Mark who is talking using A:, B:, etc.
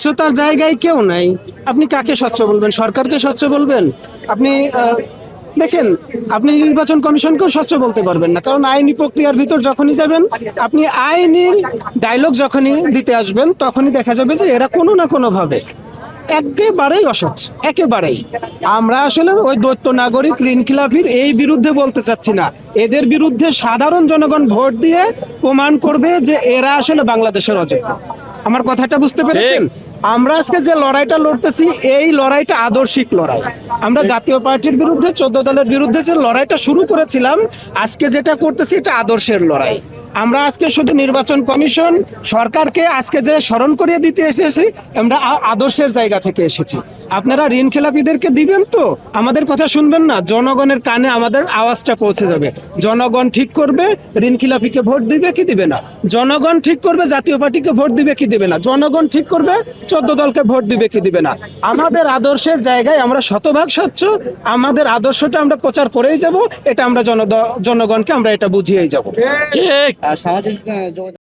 A: স্বচ্ছতার জায়গায় কেউ নাই। আপনি কাকে স্বচ্ছ বলবেন? সরকারকে স্বচ্ছ বলবেন? আপনি দেখেন, আপনি নির্বাচন কমিশনকেও স্বচ্ছ বলতে পারবেন না, কারণ আইনি প্রক্রিয়ার ভিতর যখনই যাবেন, আপনি আইনের ডায়লগ যখনই দিতে আসবেন, তখনই দেখা যাবে যে এরা কোনো না কোনোভাবে একেবারেই অস্বচ্ছ, একেবারেই। আমরা আসলে ওই দৈত্য নাগরিক ঋণ খিলাফির এই বিরুদ্ধে বলতে চাচ্ছি না, এদের বিরুদ্ধে সাধারণ জনগণ ভোট দিয়ে প্রমাণ করবে যে এরা আসলে বাংলাদেশের অযোগ্য। আমার কথাটা বুঝতে পেরেছেন? আমরা আজকে যে লড়াইটা লড়তেছি, এই লড়াইটা আদর্শিক লড়াই। আমরা জাতীয় পার্টির বিরুদ্ধে 14 দলের বিরুদ্ধে যে লড়াইটা শুরু করেছিলাম, আজকে যেটা করতেছি এটা আদর্শের লড়াই। আমরা আজকে শুধু নির্বাচন কমিশন সরকারকে আজকে যে স্মরণ করিয়ে দিতে এসেছি, আমরা আদর্শের জায়গা থেকে এসেছি। আপনারা ঋণ খেলাপিদেরকে দিবেন তো, আমাদের কথা শুনবেন না? জনগণের কানে আমাদের আওয়াজটা পৌঁছে যাবে। জনগণ ঠিক করবে ঋণ খেলাপিকে ভোট দিবে কি দিবে না, জনগণ ঠিক করবে জাতীয় পার্টিকে ভোট দিবে কি দিবে না, জনগণ ঠিক করবে 14 দলকে ভোট দিবে কি দিবে না। আমাদের আদর্শের জায়গায় আমরা শতভাগ স্বচ্ছ, আমাদের আদর্শটা আমরা প্রচার করেই যাব, এটা আমরা জনগণকে আমরা এটা বুঝিয়েই যাব।
B: ঠিক।
C: সামাজিক